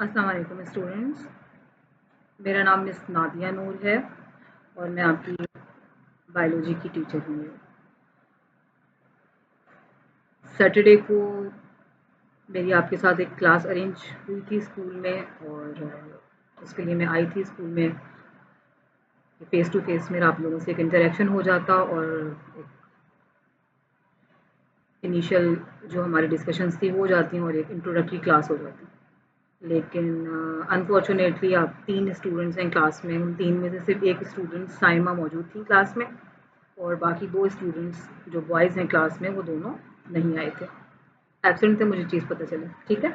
अस्सलाम वालेकुम स्टूडेंट्स। मेरा नाम मिस नादिया नूर है और मैं आपकी बायोलॉजी की टीचर हूँ। सैटरडे को मेरी आपके साथ एक क्लास अरेंज हुई थी स्कूल में और उसके लिए मैं आई थी स्कूल में। फ़ेस टू फ़ेस मेरा आप लोगों से एक इंटरेक्शन हो जाता और एक इनिशियल जो हमारी डिस्कशंस थी वो हो जाती और एक इंट्रोडक्टरी क्लास हो जाती। लेकिन अनफॉर्चुनेटली आप 3 स्टूडेंट्स हैं क्लास में, उन 3 में से सिर्फ एक स्टूडेंट साइमा मौजूद थी क्लास में और बाकी 2 स्टूडेंट्स जो बॉयज़ हैं क्लास में वो दोनों नहीं आए थे। एब्सेंट थे, मुझे चीज़ पता चली। ठीक है,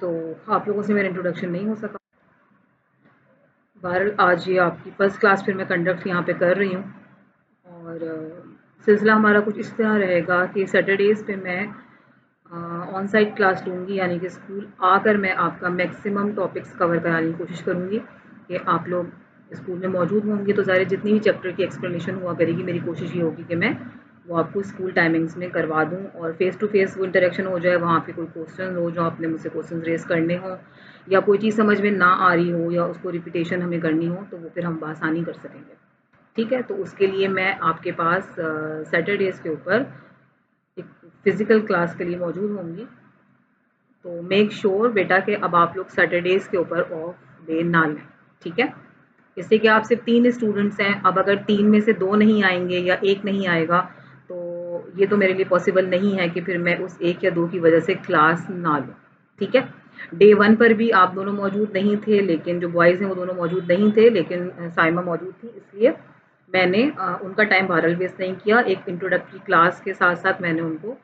तो आप लोगों से मेरा इंट्रोडक्शन नहीं हो सका। बहरहाल आज ये आपकी फ़र्स्ट क्लास फिर मैं कंडक्ट यहाँ पे कर रही हूँ और सिलसिला हमारा कुछ इस तरह रहेगा कि सैटरडेज़ पे मैं ऑन साइट क्लास लूँगी, यानी कि स्कूल आकर मैं आपका मैक्सिमम टॉपिक्स कवर कराने की कोशिश करूँगी कि आप लोग स्कूल में मौजूद होंगे तो ज़ाहिर जितनी भी चैप्टर की एक्सप्लेनेशन हुआ करेगी, मेरी कोशिश ये होगी कि मैं वो आपको स्कूल टाइमिंग्स में करवा दूँ और फ़ेस टू फ़ेस वो इंटरेक्शन हो जाए। वहाँ पे कोई क्वेश्चन हो जो आपने मुझसे क्वेश्चन रेज़ करने हों या कोई चीज़ समझ में ना आ रही हो या उसको रिपीटेशन हमें करनी हो तो वो फिर हम बआसानी कर सकेंगे। ठीक है, तो उसके लिए मैं आपके पास सैटरडेज़ के ऊपर एक फ़िज़िकल क्लास के लिए मौजूद होंगी। तो मेक श्योर बेटा कि अब आप लोग सैटरडेज़ के ऊपर ऑफ डे ना लें। ठीक है, इससे कि आप सिर्फ 3 स्टूडेंट्स हैं, अब अगर 3 में से 2 नहीं आएँगे या 1 नहीं आएगा तो ये तो मेरे लिए पॉसिबल नहीं है कि फिर मैं उस 1 या 2 की वजह से क्लास ना लूँ। ठीक है, डे 1 पर भी आप दोनों मौजूद नहीं थे, लेकिन जो बॉयज़ हैं वो दोनों मौजूद नहीं थे, लेकिन साइमा मौजूद थी, इसलिए मैंने उनका टाइम बहरहाल वेस्ट नहीं किया। एक इंट्रोडक्टरी क्लास के साथ-साथ मैंने उनको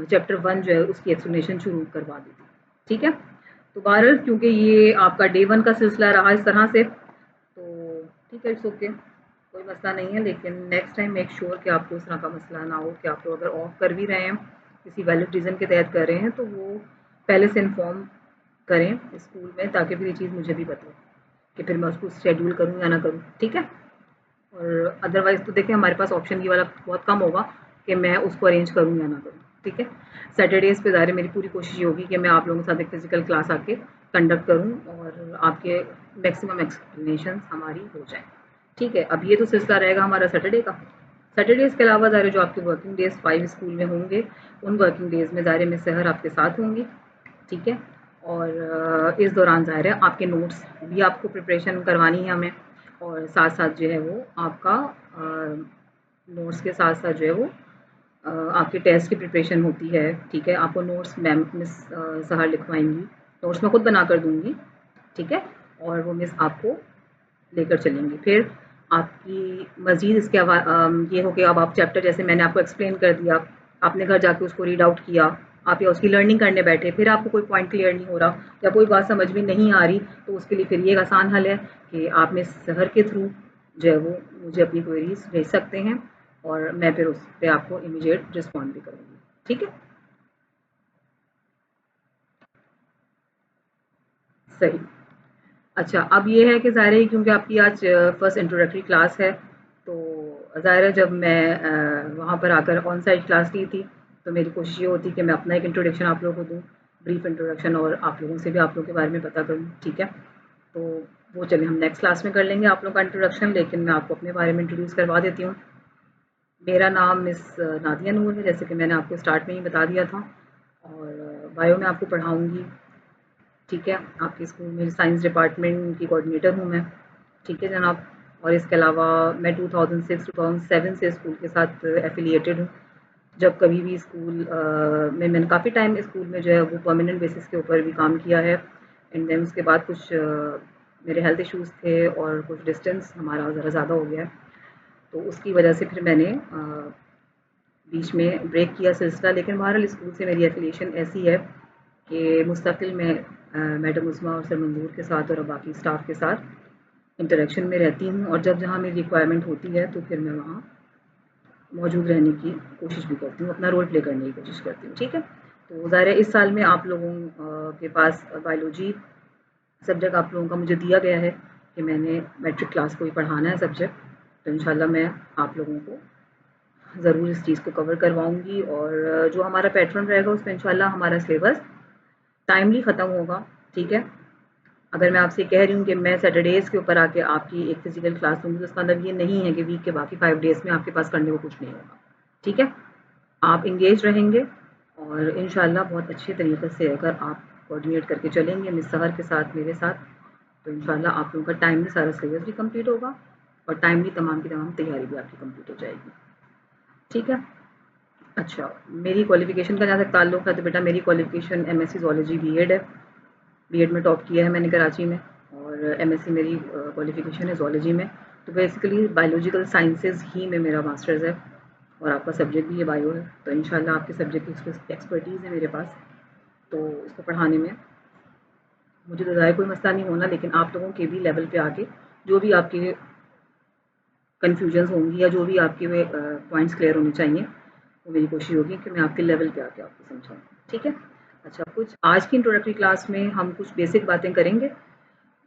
चैप्टर 1 जो है उसकी एक्सप्लेनेशन शुरू करवा दी थी। ठीक है, तो बहरहाल क्योंकि ये आपका डे 1 का सिलसिला रहा इस तरह से, तो ठीक है, इट्स ओके, कोई मसला नहीं है। लेकिन नेक्स्ट टाइम मेक श्योर कि आपको इस तरह का मसला ना हो कि आप लोग अगर ऑफ कर भी रहे हैं, किसी वैलिड रीज़न के तहत कर रहे हैं, तो वो पहले से इन्फॉर्म करें स्कूल में, ताकि फिर ये चीज़ मुझे भी पता हो कि फिर मैं उसको शेड्यूल करूँ या ना करूँ। ठीक है, और अदरवाइज़ तो देखिए हमारे पास ऑप्शन ये वाला बहुत कम होगा कि मैं उसको अरेंज करूँ या ना करूँ। ठीक है, सैटरडेज़ पे ज़ाहिर है मेरी पूरी कोशिश ये होगी कि मैं आप लोगों के साथ एक फ़िज़िकल क्लास आके कंडक्ट करूँ और आपके मैक्सिमम एक्सप्लेनेशंस हमारी हो जाएँ। ठीक है, अब ये तो सिलसिला रहेगा हमारा सैटरडे का। सैटरडेज़ के अलावा ज़ाहिर है जो आपके वर्किंग डेज़ 5 स्कूल में होंगे, उन वर्किंग डेज़ में ज़ाहिर है मैं सहर आपके साथ होंगी। ठीक है, और इस दौरान ज़ाहिर है आपके नोट्स भी आपको प्रिपरेशन करवानी है हमें और साथ-साथ जो है वो आपका नोट्स के साथ-साथ जो है वो आपके टेस्ट की प्रिपरेशन होती है। ठीक है, आपको नोट्स मैम मिस सहर लिखवाएँगी, नोट्स मैं खुद बनाकर दूँगी। ठीक है, और वो मिस आपको लेकर चलेंगी। फिर आपकी मज़ीद इसके ये हो कि अब आप चैप्टर जैसे मैंने आपको एक्सप्लेन कर दिया, आपने घर जाके उसको रीड आउट किया, आप या उसकी लर्निंग करने बैठे, फिर आपको कोई पॉइंट क्लियर नहीं हो रहा या कोई बात समझ में नहीं आ रही, तो उसके लिए फिर ये एक आसान हल है कि आप मिस सहर के थ्रू जो है वो मुझे अपनी क्वेरीज़ भेज सकते हैं और मैं फिर उस पे आपको इमीडिएट रिस्पॉन्ड भी करूँगी। ठीक है? सही। अच्छा, अब ये है कि ज़ाहिर है क्योंकि आपकी आज फर्स्ट इंट्रोडक्टरी क्लास है, तो ज़ाहिर है जब मैं वहाँ पर आकर ऑन साइट क्लास ली थी, तो मेरी कोशिश ये होती कि मैं अपना एक इंट्रोडक्शन आप लोगों को दूँ, ब्रीफ इंट्रोडक्शन, और आप लोगों से भी आप लोगों के बारे में पता करूँ। ठीक है? तो वो चलिए हम नेक्स्ट क्लास में कर लेंगे आप लोगों का इंट्रोडक्शन, लेकिन मैं आपको अपने बारे में इंट्रोड्यूस करवा देती हूँ। मेरा नाम मिस नादिया नूर है, जैसे कि मैंने आपको स्टार्ट में ही बता दिया था, और बायो में आपको पढ़ाऊँगी। ठीक है, आपके स्कूल में साइंस डिपार्टमेंट की कोऑर्डिनेटर हूँ मैं। ठीक है जनाब, और इसके अलावा मैं 2006-2007 से स्कूल के साथ एफ़िलिएटेड हूँ। जब कभी भी स्कूल में मैंने काफ़ी टाइम स्कूल में जो है वो परमानेंट बेसिस के ऊपर भी काम किया है। एंड देन उसके बाद कुछ मेरे हेल्थ इश्यूज़ थे और कुछ डिस्टेंस हमारा ज़रा ज़्यादा हो गया, तो उसकी वजह से फिर मैंने बीच में ब्रेक किया सिलसिला। लेकिन बहरहाल स्कूल से मेरी एफ़िलिएशन ऐसी है कि मुस्तकिल मैं मैडम उस्मा और सर मंजूर के साथ और बाकी स्टाफ के साथ इंटरेक्शन में रहती हूँ, और जब जहाँ मेरी रिक्वायरमेंट होती है तो फिर मैं वहाँ मौजूद रहने की कोशिश भी करती हूँ, अपना रोल प्ले करने की कोशिश करती हूँ। ठीक है, तो ज़ाहिर है इस साल में आप लोगों के पास बायोलॉजी सब्जेक्ट आप लोगों का मुझे दिया गया है कि मैंने मैट्रिक क्लास को ही पढ़ाना है सब्जेक्ट, तो इंशाल्लाह मैं आप लोगों को ज़रूर इस चीज़ को कवर करवाऊँगी, और जो हमारा पैटर्न रहेगा उसमें इंशाल्लाह हमारा सिलेबस टाइमली ख़त्म होगा। ठीक है। अगर मैं आपसे कह रही हूँ कि मैं सैटरडेज़ के ऊपर आके आपकी एक फ़िज़िकल क्लास लूँगी, तो इसका मतलब ये नहीं है कि वीक के बाकी 5 डेज़ में आपके पास करने को कुछ नहीं होगा, ठीक है? आप एंगेज रहेंगे और इंशाल्लाह बहुत अच्छे तरीके से अगर आप कोऑर्डिनेट करके चलेंगे मिस सहर के साथ, मेरे साथ, तो इंशाल्लाह आप लोगों का टाइमली सारा सिलेबस भी कंप्लीट होगा और टाइमली तमाम की तमाम तैयारी भी आपकी कंप्लीट हो जाएगी, ठीक है? अच्छा, मेरी क्वालिफ़िकेशन का जहाँ तक ताल्लुक़ है, तो बेटा मेरी क्वालिफ़िकेशन एमएससी ज़ूलॉजी बीएड है। बीएड में टॉप किया है मैंने कराची में और एमएससी मेरी क्वालिफ़िकेशन है ज़ूलॉजी में। तो बेसिकली बायोलॉजिकल साइंसेज़ ही में मेरा मास्टर्स है और आपका सब्जेक्ट भी ये बायो है, तो इंशाल्लाह आपके सब्जेक्ट की एक्सपर्टीज़ है मेरे पास, तो इसको पढ़ाने में मुझे तो ज़ाहिर कोई मसला नहीं होना, लेकिन आप लोगों के भी लेवल पे आके जो भी आपके कन्फ्यूजन्स होंगी या जो भी आपके पॉइंट्स क्लियर होने चाहिए, वो मेरी कोशिश होगी कि मैं आपके लेवल पे आके आपको समझाऊँ, ठीक है? अच्छा, कुछ आज की इंट्रोडक्टरी क्लास में हम कुछ बेसिक बातें करेंगे,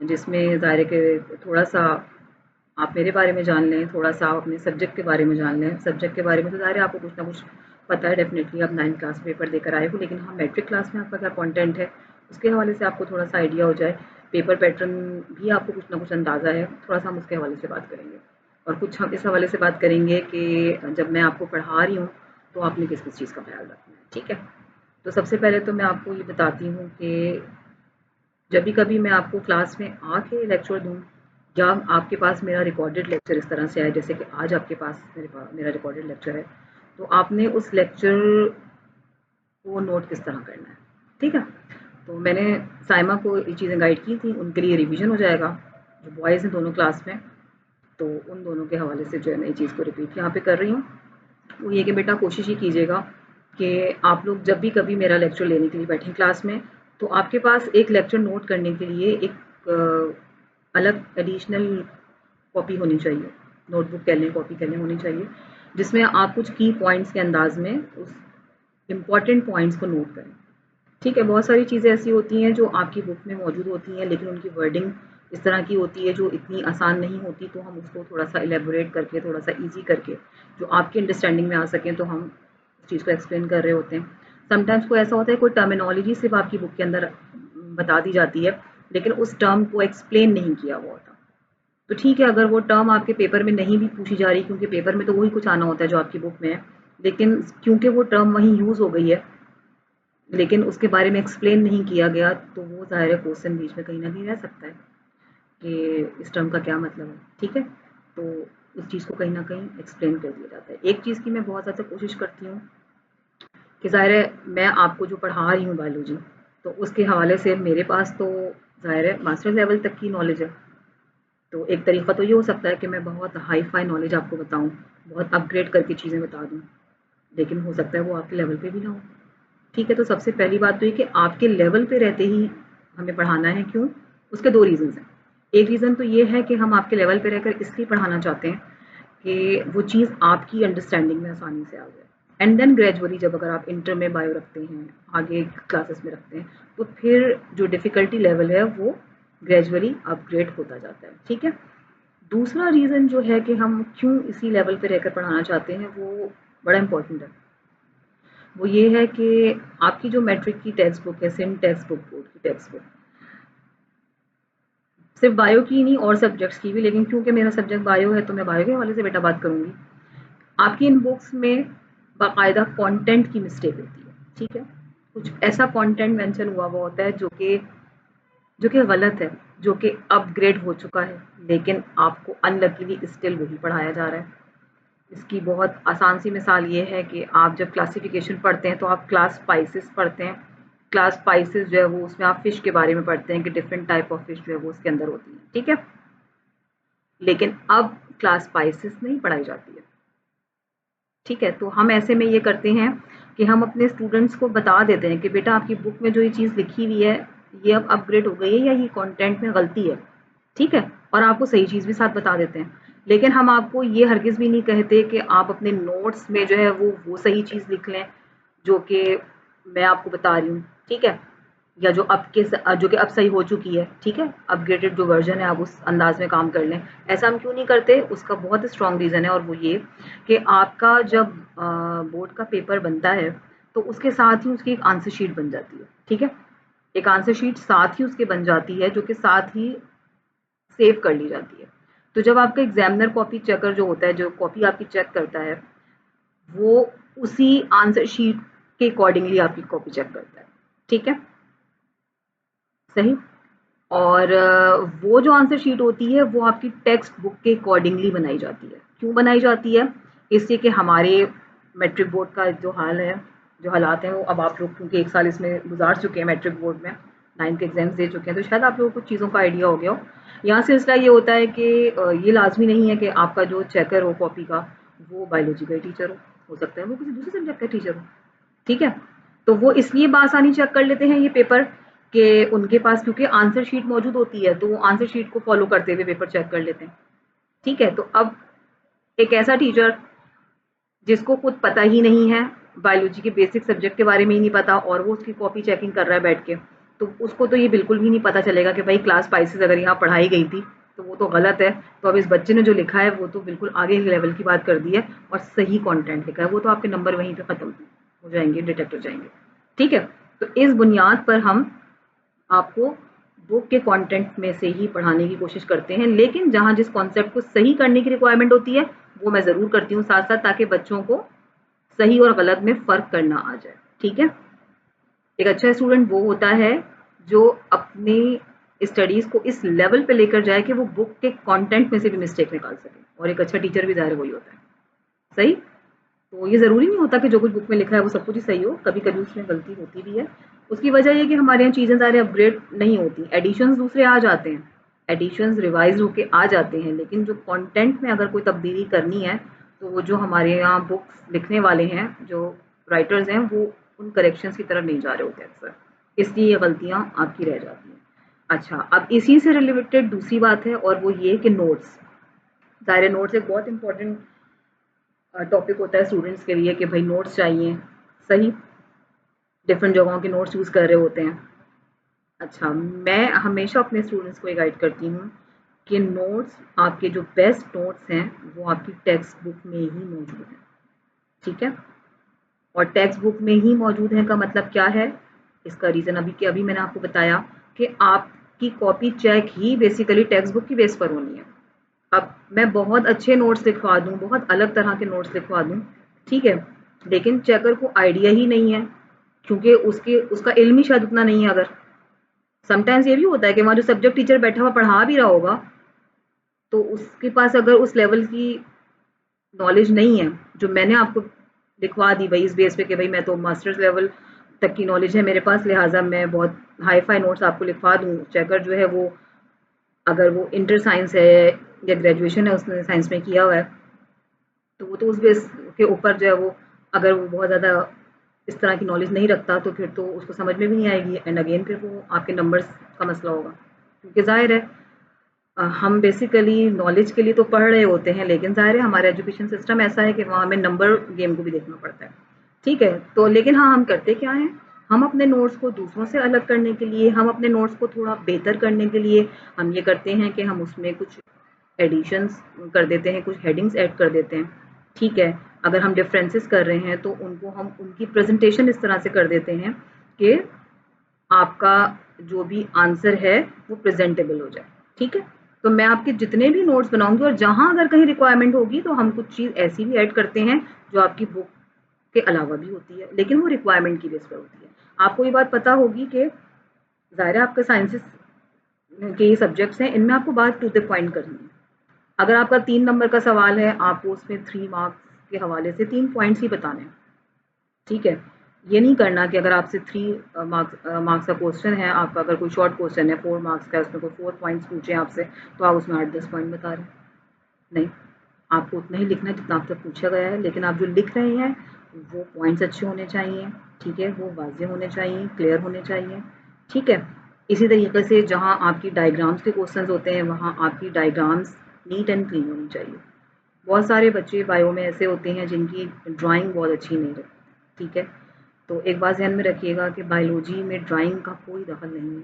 जिसमें ज़ाहिर है कि थोड़ा-सा आप मेरे बारे में जान लें, थोड़ा-सा आप अपने सब्जेक्ट के बारे में जान लें। सब्जेक्ट के बारे में तो ज़ाहिर है आपको कुछ ना कुछ पता है डेफ़िनेटली, आप 9th क्लास पेपर देकर आए हो, लेकिन हाँ, मैट्रिक क्लास में आपका क्या कंटेंट है, उसके हवाले से आपको थोड़ा-सा आइडिया हो जाए। पेपर पैटर्न भी आपको कुछ ना कुछ अंदाज़ा है, थोड़ा-सा हम उसके हवाले से बात करेंगे। और कुछ हम इस हवाले से बात करेंगे कि जब मैं आपको पढ़ा रही हूँ, तो आपने किस-किस चीज़ का ख़्याल रखना है, ठीक है? तो सबसे पहले तो मैं आपको ये बताती हूँ कि जब भी कभी मैं आपको क्लास में आके लेक्चर दूँ या आपके पास मेरा रिकॉर्डेड लेक्चर इस तरह से आए, जैसे कि आज आपके पास मेरा रिकॉर्डेड लेक्चर है, तो आपने उस लेक्चर को नोट किस तरह करना है, ठीक है? तो मैंने साइमा को ये चीज़ें गाइड की थी, उनके लिए रिवीजन हो जाएगा, जो बॉयज़ हैं दोनों क्लास में, तो उन दोनों के हवाले से जो है मैं ये चीज़ को रिपीट यहाँ पे कर रही हूँ। वो ये कि बेटा कोशिश ये कीजिएगा कि आप लोग जब भी कभी मेरा लेक्चर लेने के लिए बैठें क्लास में, तो आपके पास एक लेक्चर नोट करने के लिए एक अलग एडिशनल कॉपी होनी चाहिए, नोटबुक कह लें, कॉपी कह लें, होनी चाहिए, जिसमें आप कुछ की पॉइंट्स के अंदाज़ में उस इम्पॉर्टेंट पॉइंट्स को नोट करें। ठीक है, बहुत सारी चीज़ें ऐसी होती हैं जो आपकी बुक में मौजूद होती हैं, लेकिन उनकी वर्डिंग इस तरह की होती है जो इतनी आसान नहीं होती, तो हम उसको थोड़ा-सा इलैबोरेट करके, थोड़ा-सा ईज़ी करके, जो आपकी अंडरस्टैंडिंग में आ सकें, तो हम उस चीज़ को एक्सप्लेन कर रहे होते हैं। समटाइम्स कोई ऐसा होता है, कोई टर्मिनोलॉजी सिर्फ़ आपकी बुक के अंदर बता दी जाती है, लेकिन उस टर्म को एक्सप्लेन नहीं किया हुआ होता। तो ठीक है, अगर वो टर्म आपके पेपर में नहीं भी पूछी जा रही, क्योंकि पेपर में तो वही कुछ आना होता है जो आपकी बुक में है, लेकिन क्योंकि वो टर्म वहीं यूज़ हो गई है, लेकिन उसके बारे में एक्सप्लेन नहीं किया गया, तो वो ज़ाहिर है क्वेश्चन बीच में कहीं न कहीं रह सकता है कि इस टर्म का क्या मतलब है, ठीक है? तो उस चीज़ को कहीं न कहीं एक्सप्लेन कर दिया जाता है। एक चीज़ की मैं बहुत ज़्यादा कोशिश करती हूँ कि ज़ाहिर है मैं आपको जो पढ़ा रही हूँ बायोलॉजी, तो उसके हवाले से मेरे पास तो ज़ाहिर है मास्टर्स लेवल तक की नॉलेज है। तो एक तरीक़ा तो ये हो सकता है कि मैं बहुत हाई-फ़ाई नॉलेज आपको बताऊँ, बहुत अपग्रेड करके चीज़ें बता दूँ, लेकिन हो सकता है वो आपके लेवल पे भी ना हो। ठीक है, तो सबसे पहली बात तो ये कि आपके लेवल पे रहते ही हमें पढ़ाना है, क्यों? उसके 2 रीज़न्स हैं। एक रीज़न तो ये है कि हम आपके लेवल पे रहकर इसलिए पढ़ाना चाहते हैं कि वो चीज़ आपकी अंडरस्टैंडिंग में आसानी से आ जाए। एंड देन ग्रेजुअली जब अगर आप इंटर में बायो रखते हैं, आगे क्लासेस में रखते हैं, तो फिर जो डिफ़िकल्टी लेवल है वो ग्रेजुअली अपग्रेड होता जाता है, ठीक है? दूसरा रीज़न जो है कि हम क्यों इसी लेवल पे रहकर पढ़ाना चाहते हैं, वो बड़ा इम्पोर्टेंट है। वो ये है कि आपकी जो मैट्रिक की टेक्स्ट बुक है, सिम टेक्स्ट बुक, बोर्ड की टेक्स्ट बुक, सिर्फ बायो की नहीं और सब्जेक्ट्स की भी, लेकिन क्योंकि मेरा सब्जेक्ट बायो है तो मैं बायो के हवाले से बेटा बात करूँगी। आपकी इन बुक्स में बाकायदा कंटेंट की मिस्टेक होती है, ठीक है? कुछ ऐसा कंटेंट मेंशन हुआ हुआ होता है जो कि गलत है, जो कि अपग्रेड हो चुका है, लेकिन आपको अनलकीली स्टिल वही पढ़ाया जा रहा है। इसकी बहुत आसान सी मिसाल ये है कि आप जब क्लासिफिकेशन पढ़ते हैं तो आप क्लास स्पाइसेस पढ़ते हैं। क्लास स्पाइसेस जो है वो उसमें आप फ़िश के बारे में पढ़ते हैं कि डिफरेंट टाइप ऑफ फ़िश जो है वो उसके अंदर होती है, ठीक है? लेकिन अब क्लास स्पाइसेस नहीं पढ़ाई जाती है, ठीक है? तो हम ऐसे में ये करते हैं कि हम अपने स्टूडेंट्स को बता देते हैं कि बेटा आपकी बुक में जो ये चीज़ लिखी हुई है, ये अब अपग्रेड हो गई है या ये कंटेंट में गलती है, ठीक है? और आपको सही चीज़ भी साथ बता देते हैं। लेकिन हम आपको ये हरगिज़ भी नहीं कहते कि आप अपने नोट्स में जो है वो सही चीज़ लिख लें, जो कि मैं आपको बता रही हूँ, ठीक है? या जो कि अब सही हो चुकी है, ठीक है? अपग्रेडेड जो वर्ज़न है आप उस अंदाज़ में काम कर लें। ऐसा हम क्यों नहीं करते? उसका बहुत स्ट्रॉन्ग रीज़न है और वो ये कि आपका जब बोर्ड का पेपर बनता है, तो उसके साथ ही उसकी एक आंसर शीट बन जाती है, ठीक है? एक आंसर शीट साथ ही उसके बन जाती है, जो कि साथ ही सेव कर ली जाती है। तो जब आपका एग्जामिनर कॉपी चेकर जो होता है, जो कॉपी आपकी चेक करता है, वो उसी आंसर शीट के अकॉर्डिंगली आपकी कॉपी चेक करता है। ठीक है, सही। और वो जो आंसर शीट होती है वो आपकी टेक्स्ट बुक के अकॉर्डिंगली बनाई जाती है। क्यों बनाई जाती है? इससे कि हमारे मैट्रिक बोर्ड का जो हाल है, जो हालात हैं, वो अब आप लोग क्योंकि 1 साल इसमें गुजार चुके हैं मैट्रिक बोर्ड में, 9th के एग्जाम्स दे चुके हैं, तो शायद आप लोगों को कुछ चीज़ों का आइडिया हो गया हो। यहाँ सिलसिला ये होता है कि ये लाजमी नहीं है कि आपका जो चेकर हो कॉपी का वो बायोलॉजी का टीचर हो सकता है वो किसी दूसरे सब्जेक्ट का टीचर हो। ठीक है, तो वो इसलिए बासानी चेक कर लेते हैं ये पेपर कि उनके पास क्योंकि आंसर शीट मौजूद होती है, तो वो आंसर शीट को फॉलो करते हुए पेपर चेक कर लेते हैं। ठीक है, तो अब एक ऐसा टीचर जिसको खुद पता ही नहीं है, बायोलॉजी के बेसिक सब्जेक्ट के बारे में ही नहीं पता, और वो उसकी कॉपी चेकिंग कर रहा है बैठ के, तो उसको तो ये बिल्कुल भी नहीं पता चलेगा कि भाई क्लास स्पाइसेस अगर यहाँ पढ़ाई गई थी तो वो तो गलत है। तो अब इस बच्चे ने जो लिखा है वो तो बिल्कुल आगे लेवल की बात कर दी है और सही कंटेंट लिखा है, वो तो आपके नंबर वहीं पे खत्म हो जाएंगे, डिटेक्ट हो जाएंगे। ठीक है, तो इस बुनियाद पर हम आपको बुक के कंटेंट में से ही पढ़ाने की कोशिश करते हैं, लेकिन जहाँ जिस कॉन्सेप्ट को सही करने की रिक्वायरमेंट होती है वो मैं ज़रूर करती हूँ साथ साथ, ताकि बच्चों को सही और गलत में फ़र्क करना आ जाए। ठीक है, एक अच्छा स्टूडेंट वो होता है जो अपनी स्टडीज़ को इस लेवल पे लेकर जाए कि वो बुक के कंटेंट में से भी मिस्टेक निकाल सके, और एक अच्छा टीचर भी ज़ाहिर वही होता है। सही। तो ये ज़रूरी नहीं होता कि जो कुछ बुक में लिखा है वो सब कुछ ही सही हो, कभी-कभी उसमें गलती होती भी है। उसकी वजह ये कि हमारे यहाँ चीज़ें सारे अपग्रेड नहीं होती, एडिशंस दूसरे आ जाते हैं, एडिशंस रिवाइज़ होके आ जाते हैं, लेकिन जो कंटेंट में अगर कोई तब्दीली करनी है, तो वो जो हमारे यहाँ बुक्स लिखने वाले हैं, जो राइटर्स हैं, वो उन करेक्शंस की तरफ नहीं जा रहे होते अक्सर, इसलिए ये गलतियाँ आपकी रह जाती हैं। अच्छा, अब इसी से रिलेटेड दूसरी बात है और वो ये कि नोट्स, ज़ाहिर है नोट्स एक बहुत इंपॉर्टेंट टॉपिक होता है स्टूडेंट्स के लिए कि भाई नोट्स चाहिए। सही, डिफरेंट जगहों के नोट्स यूज़ कर रहे होते हैं। अच्छा, मैं हमेशा अपने स्टूडेंट्स को ये गाइड करती हूँ कि नोट्स, आपके जो बेस्ट नोट्स हैं वो आपकी टेक्स्ट बुक में ही मौजूद हैं। ठीक है, और टेक्स्ट बुक में ही मौजूद है का मतलब क्या है? इसका रीज़न अभी मैंने आपको बताया कि आपकी कॉपी चेक ही बेसिकली टेक्स्ट बुक की बेस पर होनी है। अब मैं बहुत अच्छे नोट्स लिखवा दूँ, बहुत अलग तरह के नोट्स लिखवा दूँ, ठीक है, लेकिन चेकर को आइडिया ही नहीं है क्योंकि उसके उसका इल्म ही शायद उतना नहीं है। अगर समटाइम्स ये भी होता है कि वहाँ जो सब्जेक्ट टीचर बैठा हुआ पढ़ा भी रहा होगा, तो उसके पास अगर उस लेवल की नॉलेज नहीं है जो मैंने आपको लिखवा दी भाई इस बेस पे कि भाई मैं तो मास्टर्स लेवल तक की नॉलेज है मेरे पास, लिहाजा मैं बहुत हाई फाई नोट्स आपको लिखवा दूँ। चेकर जो है वो, अगर वो इंटर साइंस है या ग्रेजुएशन है उसने साइंस में किया हुआ है, तो वो तो उस बेस के ऊपर जो है वो, अगर वो बहुत ज़्यादा इस तरह की नॉलेज नहीं रखता तो फिर तो उसको समझ में भी नहीं आएगी, एंड अगेन फिर वो आपके नंबर्स का मसला होगा। क्योंकि ज़ाहिर है हम बेसिकली नॉलेज के लिए तो पढ़ रहे होते हैं, लेकिन ज़ाहिर है हमारा एजुकेशन सिस्टम ऐसा है कि वहाँ हमें नंबर गेम को भी देखना पड़ता है। ठीक है, तो लेकिन हाँ, हम करते क्या हैं, हम अपने नोट्स को दूसरों से अलग करने के लिए, हम अपने नोट्स को थोड़ा बेहतर करने के लिए हम ये करते हैं कि हम उसमें कुछ एडिशंस कर देते हैं, कुछ हेडिंग्स ऐड कर देते हैं। ठीक है, अगर हम डिफरेंसेस कर रहे हैं तो उनको हम उनकी प्रेजेंटेशन इस तरह से कर देते हैं कि आपका जो भी आंसर है वो प्रेजेंटेबल हो जाए। ठीक है, तो मैं आपके जितने भी नोट्स बनाऊंगी और जहां अगर कहीं रिक्वायरमेंट होगी तो हम कुछ चीज़ ऐसी भी ऐड करते हैं जो आपकी बुक के अलावा भी होती है, लेकिन वो रिक्वायरमेंट की बेस पर होती है। आपको ये बात पता होगी कि ज़ाहिर है आपके साइंसेस के ये सब्जेक्ट्स हैं, इनमें आपको बात टू द पॉइंट करनी है। अगर आपका 3 नंबर का सवाल है, आपको उसमें 3 मार्क्स के हवाले से 3 पॉइंट्स ही बताने हैं। ठीक है, ये नहीं करना कि अगर आपसे 3 मार्क्स का क्वेश्चन है, आपका अगर कोई शॉर्ट क्वेश्चन है 4 मार्क्स का, उसमें कोई 4 पॉइंट्स पूछे आपसे, तो आप उसमें 8-10 पॉइंट बता रहे हैं। नहीं, आपको उतना ही लिखना है जितना आपसे पूछा गया है, लेकिन आप जो लिख रहे हैं वो पॉइंट्स अच्छे होने चाहिए। ठीक है, वो वाज़ेह होने चाहिए, क्लियर होने चाहिए। ठीक है, इसी तरीके से जहाँ आपकी डायग्राम्स के क्वेश्चंस होते हैं वहाँ आपकी डायग्राम्स नीट एंड क्लीन होनी चाहिए। बहुत सारे बच्चे बायो में ऐसे होते हैं जिनकी ड्राइंग बहुत अच्छी नहीं रहती। ठीक है, तो एक बात ध्यान में रखिएगा कि बायोलॉजी में ड्राइंग का कोई दखल नहीं है।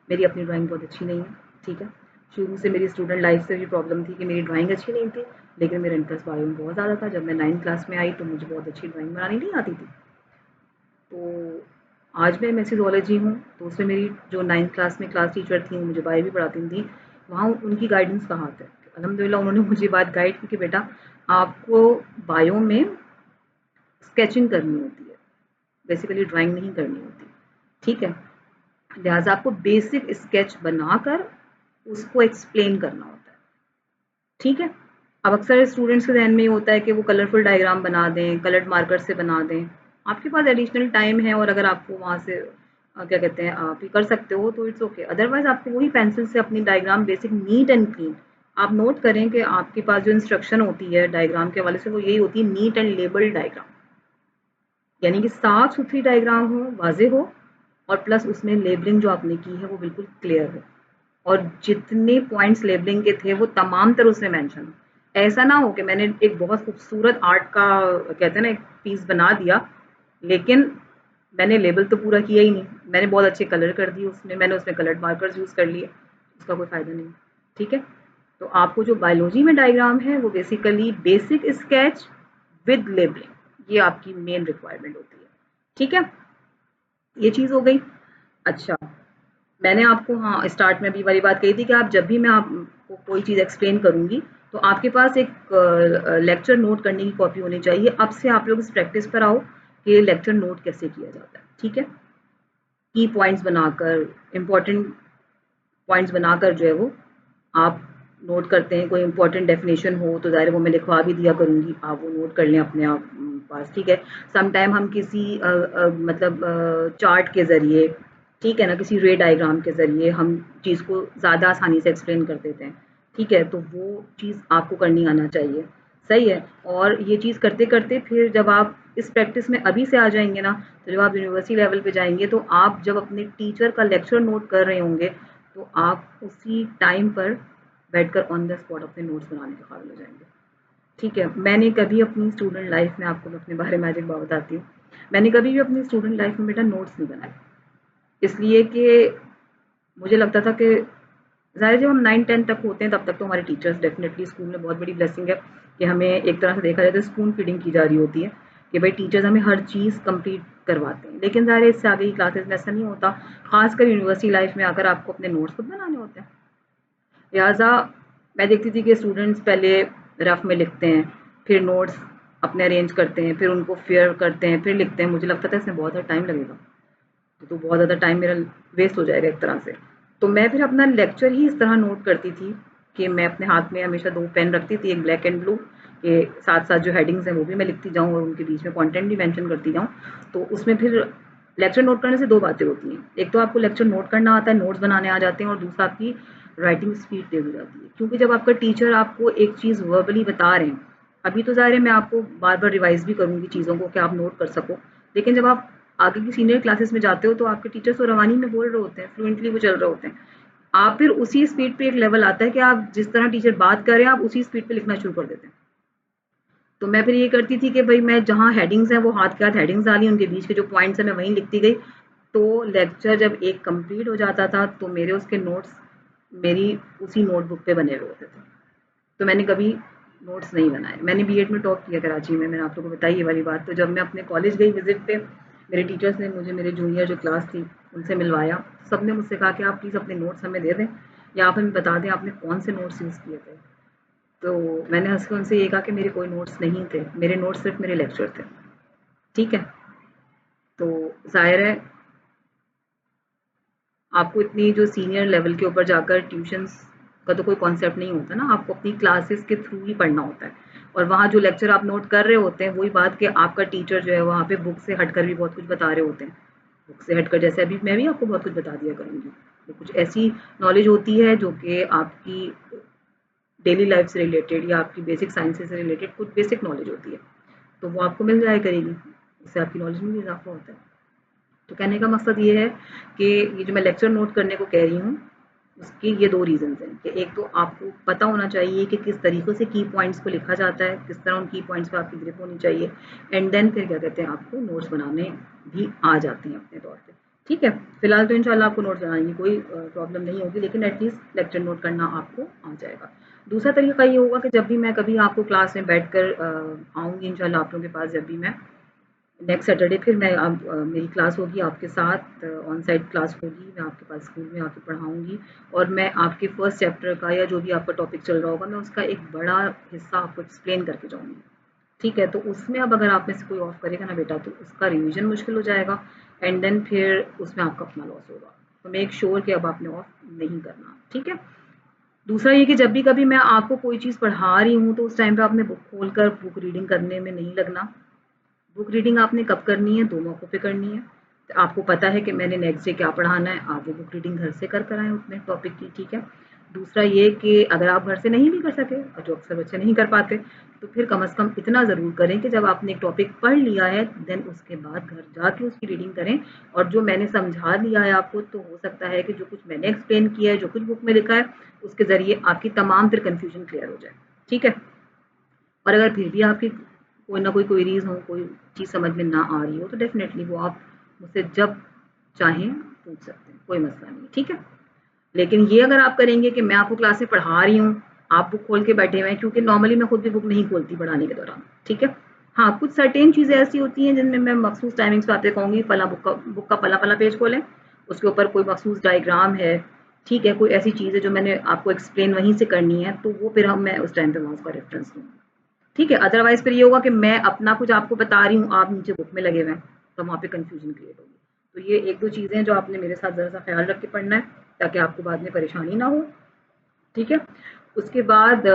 मेरी अपनी ड्राइंग बहुत अच्छी नहीं है। ठीक है, शुरू से मेरी स्टूडेंट लाइफ से भी प्रॉब्लम थी कि मेरी ड्राइंग अच्छी नहीं थी, लेकिन मेरा इंटरेस्ट बायो में बहुत ज़्यादा था। जब मैं 9th क्लास में आई तो मुझे बहुत अच्छी ड्राइंग बनानी नहीं आती थी। तो आज मैं एमएससी ज़ूलॉजी हूँ, तो उसमें मेरी जो 9th क्लास में क्लास टीचर थी, वो मुझे बायो भी पढ़ाती थी, वहाँ उनकी गाइडेंस का हाथ है। अल्हम्दुलिल्लाह उन्होंने मुझे बात गाइड की कि बेटा आपको बायो में स्केचिंग करनी होती है, बेसिकली ड्राइंग नहीं करनी होती, ठीक है? लिहाज़ा आपको बेसिक स्केच बनाकर उसको एक्सप्लेन करना होता है, ठीक है? अब अक्सर स्टूडेंट्स के ज़हन में ये होता है कि वो कलरफुल डायग्राम बना दें, कलर्ड मार्कर से बना दें। आपके पास एडिशनल टाइम है और अगर आपको वहाँ से क्या कहते हैं आप ये कर सकते हो तो इट्स ओके। अदरवाइज़ आपको वही पेंसिल से अपनी diagram basic neat and clean आप नोट करें कि आपके पास जो इंस्ट्रक्शन होती है डायग्राम के हवाले से वो यही होती है नीट एंड लेबल्ड डायग्राम। यानी कि साफ-सुथरी डायग्राम हो, वाज़ेह हो और प्लस उसमें लेबलिंग जो आपने की है वो बिल्कुल क्लियर हो। और जितने पॉइंट्स लेबलिंग के थे वो तमाम तर उसमें मेंशन हो। ऐसा ना हो कि मैंने एक बहुत खूबसूरत आर्ट का कहते हैं ना एक पीस बना दिया, लेकिन मैंने लेबल तो पूरा किया ही नहीं। मैंने बहुत अच्छे कलर कर दिए उसमें, मैंने उसमें कलर्ड मार्कर्स यूज़ कर लिए, उसका कोई फ़ायदा नहीं, ठीक है? तो आपको जो बायोलॉजी में डायग्राम है वो basically basic sketch with labelling, ये आपकी मेन रिक्वायरमेंट होती है, ठीक है? ये चीज़ हो गई। अच्छा, मैंने आपको हाँ, स्टार्ट में भी वाली बात कही थी कि आप जब भी मैं आपको कोई चीज़ एक्सप्लेन करूँगी, तो आपके पास एक लेक्चर नोट करने की कॉपी होनी चाहिए। अब से आप लोग इस प्रैक्टिस पर आओ कि लेक्चर नोट कैसे किया जाता है, ठीक है? की पॉइंट्स बनाकर, इम्पोर्टेंट पॉइंट्स बनाकर जो है वो आप नोट करते हैं। कोई इम्पोर्टेंट डेफिनेशन हो तो ज़ाहिर है वो मैं लिखवा भी दिया करूँगी, आप वो नोट कर लें अपने आप पास, ठीक है? सम टाइम हम किसी मतलब चार्ट के ज़रिए, ठीक है ना, किसी रे डायग्राम के ज़रिए हम चीज़ को ज़्यादा आसानी से एक्सप्लेन कर देते हैं, ठीक है? तो वो चीज़ आपको करनी आना चाहिए, सही है? और ये चीज़ करते-करते फिर जब आप इस प्रैक्टिस में अभी से आ जाएँगे ना, तो जब आप यूनिवर्सिटी लेवल पे जाएँगे तो आप जब अपने टीचर का लेक्चर नोट कर रहे होंगे, तो आप उसी टाइम पर बैठकर ऑन द स्पॉट अपने नोट्स बनाने के काबिल हो जाएँगे, ठीक है? मैंने कभी अपनी स्टूडेंट लाइफ़ में आपको मैं अपने बारे में आज एक बात बताती हूँ। मैंने कभी भी अपनी स्टूडेंट लाइफ़ में बेटा नोट्स नहीं बनाए, इसलिए कि मुझे लगता था कि ज़ाहिर जब हम 9-10 तक होते हैं तब तक तो हमारे टीचर्स डेफ़िनेटली स्कूल में बहुत बड़ी ब्लेसिंग है कि हमें एक तरह से देखा जाए तो स्पून फीडिंग की जा रही होती है कि भाई टीचर्स हमें हर चीज़ कंप्लीट करवाते हैं। लेकिन ज़ाहिर है इससे आगे की क्लासेस में ऐसा नहीं होता, ख़ासकर यूनिवर्सिटी लाइफ़ में आकर आपको अपने नोट्स खुद बनाने होते हैं। लिहाज़ा मैं देखती थी कि स्टूडेंट्स पहले रफ़ में लिखते हैं, फिर नोट्स अपने अरेंज करते हैं, फिर उनको फेयर करते हैं, फिर लिखते हैं। मुझे लगता था इसमें बहुत ज़्यादा टाइम लगेगा, तो बहुत ज़्यादा टाइम मेरा वेस्ट हो जाएगा एक तरह से। तो मैं फिर अपना लेक्चर ही इस तरह नोट करती थी कि मैं अपने हाथ में हमेशा 2 पेन रखती थी, एक ब्लैक एंड ब्लू के साथ-साथ जो हेडिंग्स हैं वो भी मैं लिखती जाऊँ और उनके बीच में कंटेंट भी मेंशन करती जाऊँ। तो उसमें फिर लेक्चर नोट करने से 2 बातें होती हैं। एक तो आपको लेक्चर नोट करना आता है, नोट्स बनाने आ जाते हैं और दूसरा आपकी राइटिंग स्पीड तेज़ हो जाती है। क्योंकि जब आपका टीचर आपको एक चीज़ वर्बली बता रहे हैं, अभी तो ज़ाहिर है मैं आपको बार-बार रिवाइज़ भी करूँगी चीज़ों को कि आप नोट कर सको। लेकिन जब आप आगे की सीनियर क्लासेस में जाते हो तो आपके टीचर्स तो रवानी में बोल रहे होते हैं, फ्लुएंटली वो चल रहे होते हैं। आप फिर उसी स्पीड पे एक लेवल आता है कि आप जिस तरह टीचर बात कर रहे हैं, आप उसी स्पीड पे लिखना शुरू कर देते हैं। तो मैं फिर ये करती थी कि भई मैं जहाँ हेडिंग्स हैं वो हाथ के हाथ हेडिंग्स डाली, उनके बीच के जो पॉइंट्स हैं मैं वहीं लिखती गई। तो लेक्चर जब एक कंप्लीट हो जाता था तो मेरे उसके नोट्स मेरी उसी नोटबुक पे बने हुए होते थे। तो मैंने कभी नोट्स नहीं बनाए। मैंने बीएड में टॉप किया कराची में, मैंने आप लोगों को बताई ये वाली बात। तो जब मैं अपने कॉलेज गई विज़िट पे, मेरे टीचर्स ने मुझे मेरे जूनियर जो क्लास थी उनसे मिलवाया। सबने मुझसे कहा कि आप प्लीज़ अपने नोट्स हमें दे दें या आप हमें बता दें आपने कौन से नोट्स यूज़ किए थे। तो मैंने हँस के उनसे ये कहा कि मेरे कोई नोट्स नहीं थे, मेरे नोट्स सिर्फ़ मेरे लेक्चर थे, ठीक है? तो ज़ाहिर है आपको इतनी जो सीनियर लेवल के ऊपर जाकर ट्यूशन्स का तो कोई कॉन्सेप्ट नहीं होता ना, आपको अपनी क्लासेस के थ्रू ही पढ़ना होता है। और वहाँ जो लेक्चर आप नोट कर रहे होते हैं, वही बात कि आपका टीचर जो है वहाँ पे बुक से हटकर भी बहुत कुछ बता रहे होते हैं। बुक से हटकर जैसे अभी मैं भी आपको बहुत कुछ बता दिया करूँगी। तो कुछ ऐसी नॉलेज होती है जो कि आपकी डेली लाइफ़ से रिलेटेड या आपकी बेसिक साइंसेज़ से रिलेटेड कुछ बेसिक नॉलेज होती है, तो वो आपको मिल जाया करेगी। इससे आपकी नॉलेज में भी इज़ाफ़ा होता है। तो कहने का मकसद ये है कि ये जो मैं लेक्चर नोट करने को कह रही हूँ, उसके ये 2 रीज़न्स हैं कि एक तो आपको पता होना चाहिए कि किस तरीक़े से की पॉइंट्स को लिखा जाता है, किस तरह उन की पॉइंट्स पे आपकी ग्रिप होनी चाहिए एंड देन फिर क्या कहते हैं आपको नोट्स बनाने भी आ जाते हैं अपने तौर पे। ठीक है? फ़िलहाल तो इंशाल्लाह आपको नोट्स बनाने की कोई प्रॉब्लम नहीं होगी लेकिन एटलीस्ट लेक्चर नोट करना आपको आ जाएगा। दूसरा तरीका ये होगा कि जब भी मैं कभी आपको क्लास में बैठकर आऊँगी इंशाल्लाह आप लोगों के पास जब भी मैं नेक्स्ट सैटरडे फिर मैं अब मेरी क्लास होगी आपके साथ, ऑन साइट क्लास होगी, मैं आपके पास स्कूल में आके पढ़ाऊँगी और मैं आपके फर्स्ट चैप्टर का या जो भी आपका टॉपिक चल रहा होगा, मैं उसका एक बड़ा हिस्सा आपको एक्सप्लेन करके जाऊँगी। ठीक है? तो उसमें अब अगर आप में से कोई ऑफ करेगा ना बेटा, तो उसका रिवीजन मुश्किल हो जाएगा एंड देन फिर उसमें आपका अपना लॉस होगा। तो मेक श्योर कि अब आपने ऑफ नहीं करना, ठीक है? दूसरा ये कि जब भी कभी मैं आपको कोई चीज़ पढ़ा रही हूँ, तो उस टाइम पे आपने बुक खोलकर बुक रीडिंग करने में नहीं लगना। बुक रीडिंग आपने कब करनी है? 2 मौकों पे करनी है। तो आपको पता है कि मैंने नेक्स्ट डे क्या पढ़ाना है, आप वो बुक रीडिंग घर से कर कर आएँ उतने टॉपिक की, ठीक है? दूसरा ये कि अगर आप घर से नहीं भी कर सके, और जो अक्सर बच्चे नहीं कर पाते, तो फिर कम से कम इतना ज़रूर करें कि जब आपने एक टॉपिक पढ़ लिया है, देन उसके बाद घर जाके उसकी रीडिंग करें और जो मैंने समझा दिया है आपको, तो हो सकता है कि जो कुछ मैंने एक्सप्लेन किया है, जो कुछ बुक में लिखा है, उसके ज़रिए आपकी तमाम फिर कन्फ्यूज़न क्लियर हो जाए, ठीक है? और अगर फिर भी आपकी कोई ना कोई क्वेरीज हो, कोई चीज़ समझ में ना आ रही हो, तो डेफिनेटली वो आप मुझसे जब चाहें पूछ सकते हैं, कोई मसला नहीं है, ठीक है? लेकिन ये अगर आप करेंगे कि मैं आपको क्लास में पढ़ा रही हूँ, आप बुक खोल के बैठे हुए हैं, क्योंकि नॉर्मली मैं खुद भी बुक नहीं खोलती पढ़ाने के दौरान, ठीक है? हाँ, कुछ सर्टेन चीज़ें ऐसी होती हैं जिनमें मैं मखसूस टाइमिंग्स पे आपसे कहूँगी फला बुक का फला-फला पेज खोलें, उसके ऊपर कोई मखसूस डायग्राम है, ठीक है? कोई ऐसी चीज़ है जो मैंने आपको एक्सप्लेन वहीं से करनी है, तो वो फिर मैं उस टाइम पे वहाँ उसका रेफरेंस दूँगी। ठीक है, अदरवाइज़ फिर ये होगा कि मैं अपना कुछ आपको बता रही हूँ, आप नीचे बुक में लगे हुए हैं, तो वहाँ पे कन्फ्यूज़न क्रिएट होगी। तो ये 1-2 चीज़ें हैं जो आपने मेरे साथ ज़रा-सा ख़्याल रख के पढ़ना है, ताकि आपको बाद में परेशानी ना हो, ठीक है? उसके बाद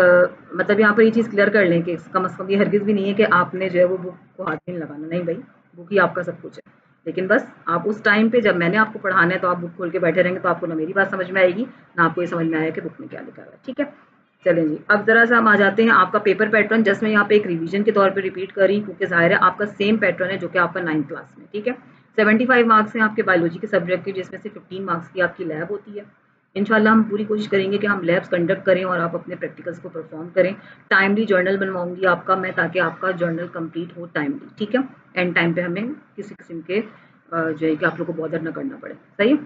मतलब यहाँ पर ये चीज़ क्लियर कर लें कि कम से कम ये हरगिज़ भी नहीं है कि आपने जो है वो बुक को हाथ नहीं लगाना, नहीं भई, बुक ही आपका सब कुछ है। लेकिन बस आप उस टाइम पे जब मैंने आपको पढ़ाना है, तो आप बुक खोल के बैठे रहेंगे, तो आपको ना मेरी बात समझ में आएगी, ना आपको ये समझ में आएगा कि बुक में क्या लिखा हुआ है, ठीक है? चलें जी, अब ज़रा-सा हम आ जाते हैं आपका पेपर पैटर्न। जस्ट मैं यहाँ पे एक रिवीजन के तौर पे रिपीट कर रही हूँ, क्योंकि ज़ाहिर है आपका सेम पैटर्न है जो कि आपका 9th क्लास में, ठीक है? 75 मार्क्स हैं आपके बायोलॉजी के सब्जेक्ट के, जिसमें से 15 मार्क्स की आपकी लैब होती है। इंशाल्लाह हम पूरी कोशिश करेंगे कि हम लैब्स कंडक्ट करें और आप अपने प्रैक्टिकल्स को परफॉर्म करें। टाइमली जर्नल बनवाऊँगी आपका मैं, ताकि आपका जर्नल कंप्लीट हो टाइमली, ठीक है? एंड टाइम पे हमें किसी किस्म के जो है कि आप लोग को बॉदर ना करना पड़े, सही है?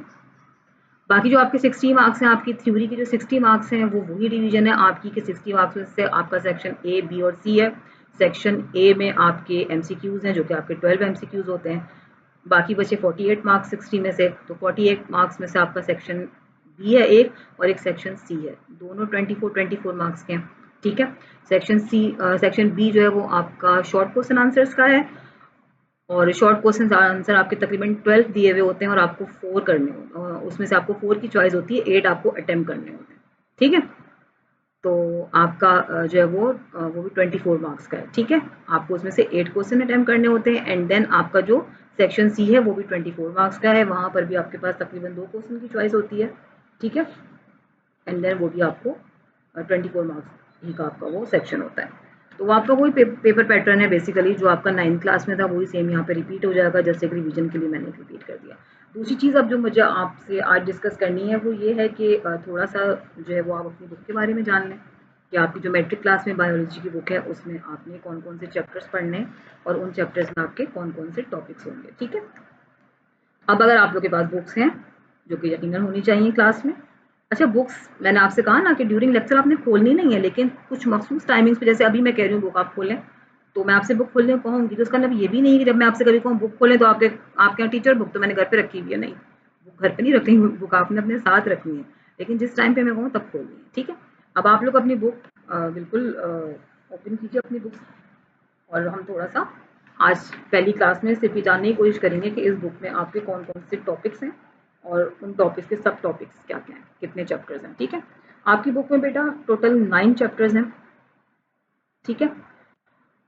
बाकी जो आपके 60 मार्क्स हैं, आपकी थ्योरी की जो 60 मार्क्स हैं, वो वही डिवीजन है आपकी कि 60 मार्क्स में से आपका सेक्शन ए, बी और सी है। सेक्शन ए में आपके एमसीक्यूज़ हैं, जो कि आपके 12 एमसीक्यूज़ होते हैं। बाकी बचे 48 मार्क्स 60 में से, तो 48 मार्क्स में से आपका सेक्शन बी है एक और एक सेक्शन सी है। दोनों 24-24 मार्क्स के हैं, ठीक है? सेक्शन बी जो है वो आपका शॉर्ट क्वेश्चन आंसर्स का है और शॉर्ट क्वेश्चन आंसर आपके तकरीबन 12 दिए हुए होते हैं और आपको 4 करने उसमें से आपको 4 की चॉइस होती है, 8 आपको अटेम्प्ट करने होते हैं, ठीक है? तो आपका जो है वो भी 24 मार्क्स का है, ठीक है? आपको उसमें से 8 क्वेश्चन अटेम्प्ट करने होते हैं एंड देन आपका जो सेक्शन सी है वो भी 24 मार्क्स का है, वहाँ पर भी आपके पास तकरीबन 2 क्वेश्चन की चॉइस होती है, ठीक है? एंड देन वो भी आपको 24 मार्क्स ही का आपका वो सेक्शन होता है। तो वो आपका वही पेपर पैटर्न है बेसिकली, जो आपका 9th क्लास में था वही सेम यहाँ पे रिपीट हो जाएगा, जैसे एक रिवीजन के लिए मैंने रिपीट कर दिया। दूसरी चीज़ अब जो मुझे आपसे आज डिस्कस करनी है वो ये है कि थोड़ा सा जो है वो आप अपनी बुक के बारे में जान लें कि आपकी जो मैट्रिक क्लास में बायोलॉजी की बुक है उसमें आपने कौन कौन से चैप्टर्स पढ़ने और उन चैप्टर्स में आपके कौन कौन से टॉपिक्स होंगे, ठीक है? अब अगर आप लोग के पास बुक्स हैं, जो कि यकीनन होनी चाहिए क्लास में। अच्छा, बुक्स मैंने आपसे कहा ना कि ड्यूरिंग लेक्चर आपने खोलनी नहीं है, लेकिन कुछ मखसूस टाइमिंग्स पे, जैसे अभी मैं कह रही हूँ बुक आप खोलें, तो मैं आपसे बुक खोलने को कहूँगी, तो इसका मतलब ये भी नहीं है कि जब मैं आपसे कभी कहूँ बुक खोलें तो आपके आपके यहाँ टीचर बुक तो मैंने घर पे रखी हुई है, नहीं। बुक घर पे नहीं रखनी, बुक आपने अपने साथ रखनी है, लेकिन जिस टाइम पे मैं कहूँ तब खोलनी है, ठीक है? अब आप लोग अपनी बुक बिल्कुल ओपन कीजिए अपनी बुक्स और हम थोड़ा-सा आज पहली क्लास में सिर्फ़ ये जानने की कोशिश करेंगे कि इस बुक में आपके कौन-कौन से टॉपिक्स हैं और उन टॉपिक्स के सब टॉपिक्स क्या-क्या हैं, कितने चैप्टर्स हैं, ठीक है? आपकी बुक में बेटा टोटल 9 चैप्टर्स हैं, ठीक है?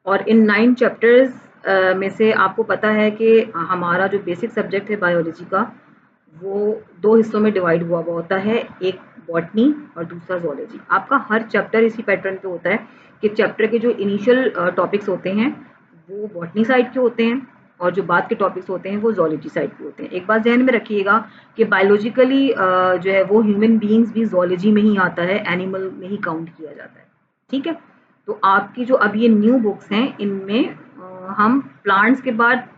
और इन 9 चैप्टर्स में से आपको पता है कि हमारा जो बेसिक सब्जेक्ट है बायोलॉजी का, वो 2 हिस्सों में डिवाइड हुआ हुआ होता है, एक बॉटनी और दूसरा ज़ूलॉजी। आपका हर चैप्टर इसी पैटर्न पे होता है कि चैप्टर के जो इनिशियल टॉपिक्स होते हैं, वो बॉटनी साइड के होते हैं और जो बाद के टॉपिक्स होते हैं, वो ज़ूलॉजी साइड के होते हैं। एक बात ज़हन में रखिएगा कि बायोलॉजिकली जो है वो ह्यूमन बीइंग्स भी ज़ूलॉजी में ही आता है, एनिमल में ही काउंट किया जाता है, ठीक है? तो आपकी जो अब ये न्यू बुक्स हैं, इनमें हम प्लांट्स के बाद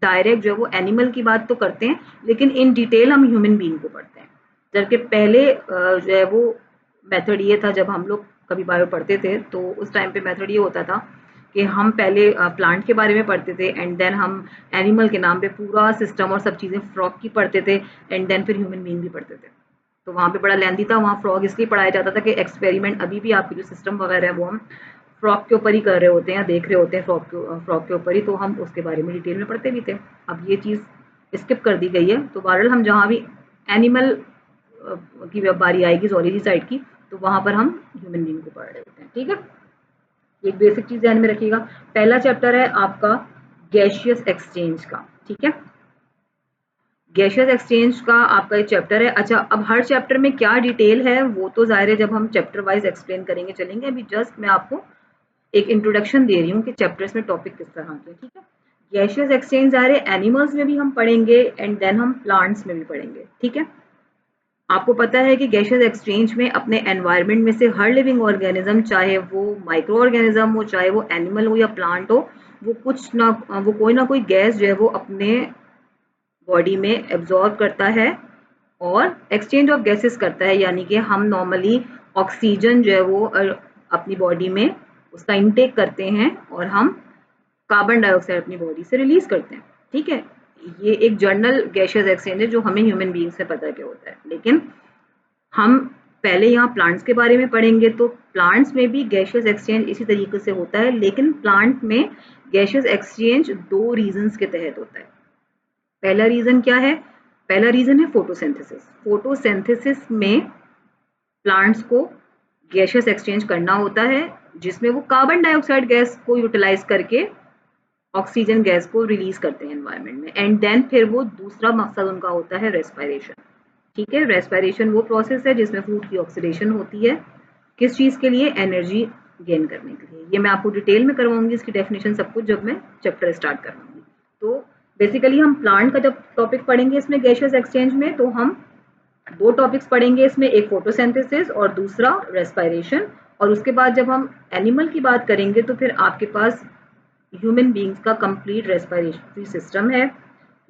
डायरेक्ट जो है वो एनिमल की बात तो करते हैं, लेकिन इन डिटेल हम ह्यूमन बीइंग को पढ़ते हैं। जबकि पहले जो है वो मेथड ये था, जब हम लोग कभी बायो पढ़ते थे तो उस टाइम पे मेथड ये होता था कि हम पहले प्लांट के बारे में पढ़ते थे एंड देन हम एनिमल के नाम पे पूरा सिस्टम और सब चीज़ें फ्रॉग की पढ़ते थे एंड देन फिर ह्यूमन बीइंग भी पढ़ते थे। तो वहाँ पे बड़ा लेंथी था, वहाँ फ्रॉग इसलिए पढ़ाया जाता था कि एक्सपेरिमेंट अभी भी आपके जो सिस्टम वगैरह है वो हम फ्रॉग के ऊपर ही कर रहे होते हैं, देख रहे होते हैं फ्रॉग के ऊपर ही, तो हम उसके बारे में डिटेल में पढ़ते भी थे। अब ये चीज़ स्किप कर दी गई है, तो बहरहाल हम जहाँ भी एनिमल की बारी आएगी ज़ूलॉजी साइड की, तो वहाँ पर हम ह्यूमन बीइंग को पढ़ रहे होते हैं। ठीक है, एक बेसिक चीज़ ध्यान में रखिएगा। पहला चैप्टर है आपका गैसियस एक्सचेंज का। ठीक है, गैसियस एक्सचेंज का आपका एक चैप्टर है। अच्छा, अब हर चैप्टर में क्या डिटेल है वो तो ज़ाहिर है जब हम चैप्टर वाइज एक्सप्लेन करेंगे चलेंगे। अभी जस्ट मैं आपको एक इंट्रोडक्शन दे रही हूँ कि चैप्टर्स में टॉपिक किस तरह के। ठीक है, गैसियस एक्सचेंज ज़ाहिर है एनिमल्स में भी हम पढ़ेंगे एंड देन हम प्लांट्स में भी पढ़ेंगे। ठीक है, आपको पता है कि गैसियस एक्सचेंज में अपने एनवायरनमेंट में से हर लिविंग ऑर्गेनिज्म, चाहे वो माइक्रो ऑर्गेनिज्म हो, चाहे वो एनिमल हो या प्लांट हो, वो कोई ना कोई गैस जो है वो अपने बॉडी में एब्जॉर्ब करता है और एक्सचेंज ऑफ गैसेस करता है। यानी कि हम नॉर्मली ऑक्सीजन जो है वो अपनी बॉडी में उसका इनटेक करते हैं और हम कार्बन डाइऑक्साइड अपनी बॉडी से रिलीज करते हैं। ठीक है, ये एक जनरल गैसियस एक्सचेंज है जो हमें ह्यूमन बीइंग से पता क्या होता है। लेकिन हम पहले यहाँ प्लांट्स के बारे में पढ़ेंगे, तो प्लांट्स में भी गैसियस एक्सचेंज इसी तरीके से होता है, लेकिन प्लांट में गैसियस एक्सचेंज दो रीजंस के तहत होता है। पहला रीजन क्या है? पहला रीजन है फोटोसिंथेसिस। फोटोसिंथेसिस में प्लांट्स को गैसियस एक्सचेंज करना होता है, जिसमें वो कार्बन डाइऑक्साइड गैस को यूटिलाइज करके ऑक्सीजन गैस को रिलीज करते हैं एनवायरनमेंट में एंड देन फिर वो दूसरा मकसद उनका होता है रेस्पिरेशन। ठीक है, रेस्पिरेशन वो प्रोसेस है जिसमें फूड की ऑक्सीडेशन होती है। किस चीज़ के लिए? एनर्जी गेन करने के लिए। ये मैं आपको डिटेल में करवाऊंगी, इसकी डेफिनेशन सब कुछ जब मैं चैप्टर स्टार्ट करवाऊंगी। तो बेसिकली हम प्लांट का जब टॉपिक पढ़ेंगे इसमें गैसियस एक्सचेंज में, तो हम दो टॉपिक्स पढ़ेंगे इसमें, एक फोटोसिंथेसिस और दूसरा रेस्पिरेशन। और उसके बाद जब हम एनिमल की बात करेंगे तो फिर आपके पास ह्यूमन बींग्स का कंप्लीट रेस्पिरेटरी सिस्टम है,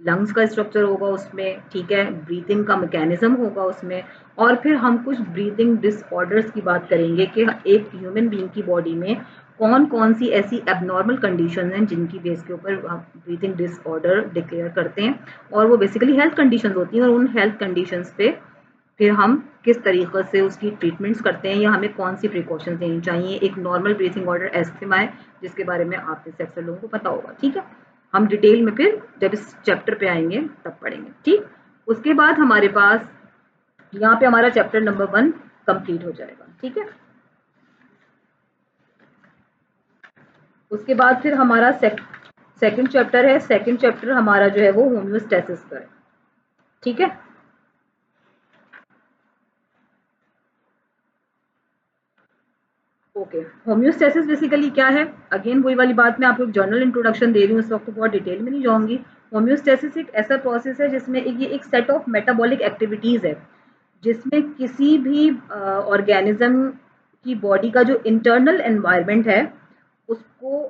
लंग्स का स्ट्रक्चर होगा उसमें। ठीक है, ब्रीथिंग का मैकेनिज्म होगा उसमें, और फिर हम कुछ ब्रीथिंग डिसऑर्डर्स की बात करेंगे कि एक ह्यूमन बीइंग की बॉडी में कौन कौन सी ऐसी एबनॉर्मल कंडीशन हैं जिनकी बेस के ऊपर हम ब्रीथिंग डिसऑर्डर डिक्लेयर करते हैं, और वो बेसिकली हेल्थ कंडीशंस होती हैं, और उन हेल्थ कंडीशंस पे फिर हम किस तरीके से उसकी ट्रीटमेंट्स करते हैं या हमें कौन सी प्रिकॉशंस लेनी चाहिए। एक नॉर्मल ब्रीथिंग ऑर्डर एस्थमा है जिसके बारे में आप जैसे अक्सर लोगों को पता होगा। ठीक है, हम डिटेल में फिर जब इस चैप्टर पे आएंगे तब पढ़ेंगे। ठीक, उसके बाद हमारे पास यहाँ पे हमारा चैप्टर नंबर 1 कंप्लीट हो जाएगा। ठीक है, उसके बाद फिर हमारा सेकंड चैप्टर है। सेकंड चैप्टर हमारा जो है वो होम्योस्टेसिस पर है। ठीक है, ओके, होम्योस्टेसिस बेसिकली क्या है? अगेन वही वाली बात, मैं आपको एक जनरल इंट्रोडक्शन दे रही हूँ, इस वक्त बहुत डिटेल में नहीं जाऊंगी। होम्योस्टेसिस एक ऐसा प्रोसेस है जिसमें ये एक सेट ऑफ मेटाबॉलिक एक्टिविटीज है, जिसमें किसी भी ऑर्गेनिज्म की बॉडी का जो इंटरनल एनवायरनमेंट है उसको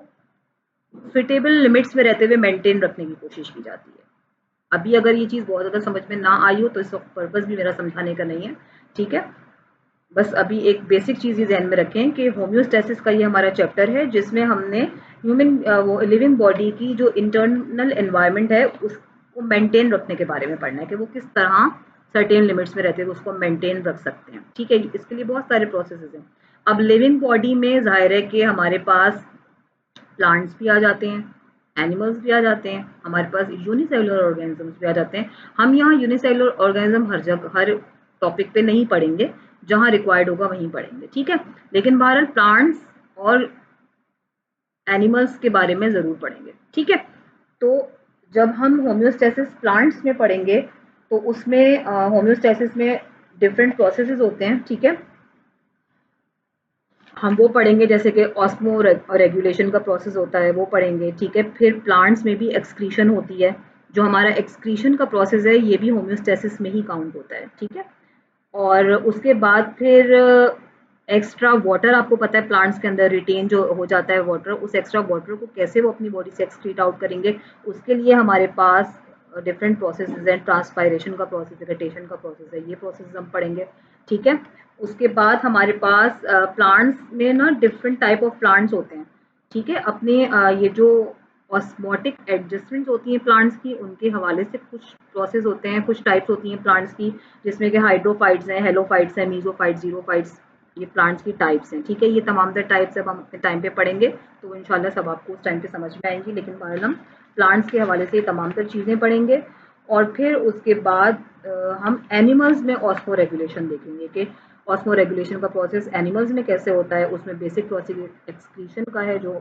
फिटेबल लिमिट्स में रहते हुए मेंटेन रखने की कोशिश की जाती है। अभी अगर ये चीज़ बहुत ज़्यादा समझ में ना आई हो तो इस वक्त पर्पज़ भी मेरा समझाने का नहीं है। ठीक है, बस अभी एक बेसिक चीज़ ये ध्यान में रखें कि होम्योस्टेसिस का ये हमारा चैप्टर है जिसमें हमने ह्यूमन वो लिविंग बॉडी की जो इंटरनल एनवायरनमेंट है उसको मेंटेन रखने के बारे में पढ़ना है कि वो किस तरह सर्टेन लिमिट्स में रहते हुए उसको मेंटेन रख सकते हैं। ठीक है, इसके लिए बहुत सारे प्रोसेसेस हैं। अब लिविंग बॉडी में जाहिर है कि हमारे पास प्लांट्स भी आ जाते हैं, एनिमल्स भी आ जाते हैं, हमारे पास यूनिसेलुलर ऑर्गेनिजम्स भी आ जाते हैं। हम यहाँ यूनिसेलुलर ऑर्गेनिज्म हर जगह हर टॉपिक पे नहीं पढ़ेंगे, जहाँ रिक्वायर्ड होगा वहीं पढ़ेंगे। ठीक है, लेकिन बहरहाल प्लांट्स और एनिमल्स के बारे में ज़रूर पढ़ेंगे। ठीक है, तो जब हम होम्योस्टेसिस प्लांट्स में पढ़ेंगे तो उसमें होम्योस्टेसिस में डिफरेंट प्रोसेसेस होते हैं। ठीक है, हम वो पढ़ेंगे जैसे कि ऑस्मो रेगुलेशन का प्रोसेस होता है वो पढ़ेंगे। ठीक है, फिर प्लांट्स में भी एक्सक्रीशन होती है, जो हमारा एक्सक्रीशन का प्रोसेस है ये भी होम्योस्टेसिस में ही काउंट होता है। ठीक है, और उसके बाद फिर एक्स्ट्रा वाटर, आपको पता है प्लांट्स के अंदर रिटेन जो हो जाता है वाटर, उस एक्स्ट्रा वाटर को कैसे वो अपनी बॉडी से एक्सक्रीट आउट करेंगे, उसके लिए हमारे पास डिफरेंट प्रोसेसेस हैं। ट्रांसपायरेशन का प्रोसेस है, वेजिटेशन का प्रोसेस है, ये प्रोसेस हम पढ़ेंगे। ठीक है, उसके बाद हमारे पास प्लांट्स में ना डिफरेंट टाइप ऑफ प्लांट्स होते हैं। ठीक है। अपने ये जो ऑस्मोटिक एडजस्टमेंट होती हैं प्लांट्स की, उनके हवाले से कुछ प्रोसेस होते हैं, कुछ टाइप्स होती हैं प्लांट्स की, जिसमें कि हाइड्रोफाइट्स हैं, हेलोफाइट्स हैं, मीजोफाइट्स, जीरोफाइट्स, ये प्लांट्स की टाइप्स हैं। ठीक है, ये तमाम तर टाइप्स अब हम अपने टाइम पे पढ़ेंगे, तो इंशाल्लाह सब आपको उस टाइम पे समझ में आएंगी। लेकिन बहरहाल हम प्लांट्स के हवाले से ये तमाम तर चीज़ें पढ़ेंगे। और फिर उसके बाद हम एनिमल्स में ऑस्मो रेगुलेशन देखेंगे कि ऑस्मो रेगुलेशन का प्रोसेस एनिमल्स में कैसे होता है। उसमें बेसिक प्रोसेस एक्सक्रीशन का है, जो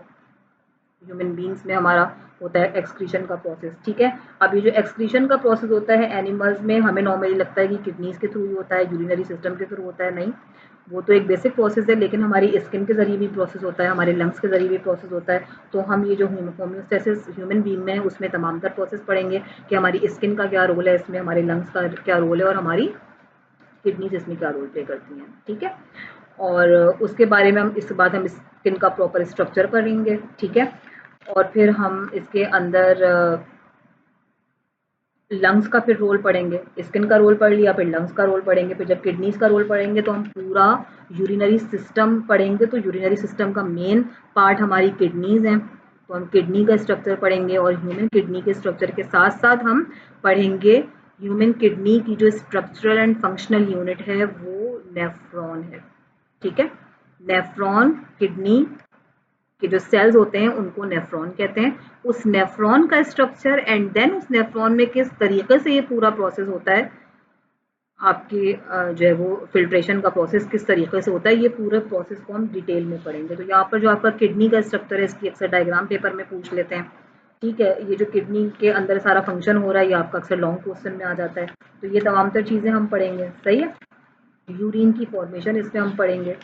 ह्यूमन बींग्स में हमारा होता है एक्सक्रीशन का प्रोसेस। ठीक है, अब ये जो एक्सक्रीशन का प्रोसेस होता है एनिमल्स में, हमें नॉर्मली लगता है कि किडनीज के थ्रू ही होता है, यूरिनरी सिस्टम के थ्रू होता है। नहीं, वो तो एक बेसिक प्रोसेस है, लेकिन हमारी स्किन के जरिए भी प्रोसेस होता है, हमारे लंग्स के जरिए भी प्रोसेस होता है। तो हम ये जो होम्योस्टेसिस ह्यूमन बींग में है उसमें तमाम तर प्रोसेस पढ़ेंगे कि हमारी स्किन का क्या रोल है इसमें, हमारे लंग्स का क्या रोल है, और हमारी किडनीज इसमें क्या रोल प्ले करती हैं। ठीक है, और उसके बारे में हम इसके बाद हम स्किन का प्रॉपर स्ट्रक्चर पढ़ेंगे। ठीक है, और फिर हम इसके अंदर लंग्स का फिर रोल पढ़ेंगे। स्किन का रोल पढ़ लिया, फिर लंग्स का रोल पढ़ेंगे, फिर जब किडनीज का रोल पढ़ेंगे तो हम पूरा यूरिनरी सिस्टम पढ़ेंगे। तो यूरिनरी सिस्टम का मेन पार्ट हमारी किडनीज हैं, तो हम किडनी का स्ट्रक्चर पढ़ेंगे। और ह्यूमन किडनी के स्ट्रक्चर के साथ साथ हम पढ़ेंगे ह्यूमन किडनी की जो स्ट्रक्चरल एंड फंक्शनल यूनिट है वो नेफ्रॉन है। ठीक है, नेफ्रॉन, किडनी के जो सेल्स होते हैं उनको नेफ्रॉन कहते हैं। उस नेफ्रॉन का स्ट्रक्चर एंड देन उस नेफ्रॉन में किस तरीके से ये पूरा प्रोसेस होता है, आपकी जो है वो फिल्ट्रेशन का प्रोसेस किस तरीके से होता है, ये पूरे प्रोसेस को हम डिटेल में पढ़ेंगे। तो यहाँ पर जो आपका किडनी का स्ट्रक्चर है, इसकी अक्सर डायग्राम पेपर में पूछ लेते हैं। ठीक है, ये जो किडनी के अंदर सारा फंक्शन हो रहा है, ये आपका अक्सर लॉन्ग क्वेश्चन में आ जाता है। तो ये तमाम तर चीज़ें हम पढ़ेंगे। सही है, यूरिन की फॉर्मेशन इसमें हम पढ़ेंगे।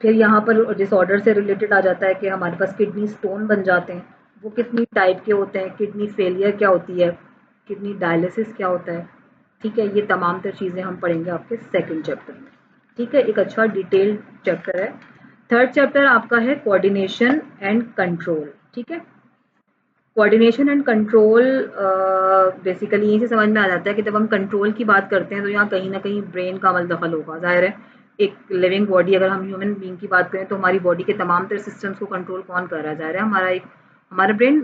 फिर यहाँ पर डिसऑर्डर से रिलेटेड आ जाता है कि हमारे पास किडनी स्टोन बन जाते हैं, वो कितनी टाइप के होते हैं, किडनी फेलियर क्या होती है, किडनी डायलिसिस क्या होता है। ठीक है, ये तमाम तर चीज़ें हम पढ़ेंगे आपके सेकंड चैप्टर में। ठीक है, एक अच्छा डिटेल्ड चैप्टर है। थर्ड चैप्टर आपका है कोऑर्डिनेशन एंड कंट्रोल। ठीक है, कोऑर्डिनेशन एंड कंट्रोल बेसिकली यहीं से समझ में आ जाता है कि जब हम कंट्रोल की बात करते हैं तो यहाँ कहीं ना कहीं ब्रेन का अमल दखल होगा। जाहिर है, एक लिविंग बॉडी, अगर हम ह्यूमन बीइंग की बात करें तो हमारी बॉडी के तमाम तरह सिस्टम्स को कंट्रोल कौन कर रहा है? जाहिर है हमारा ब्रेन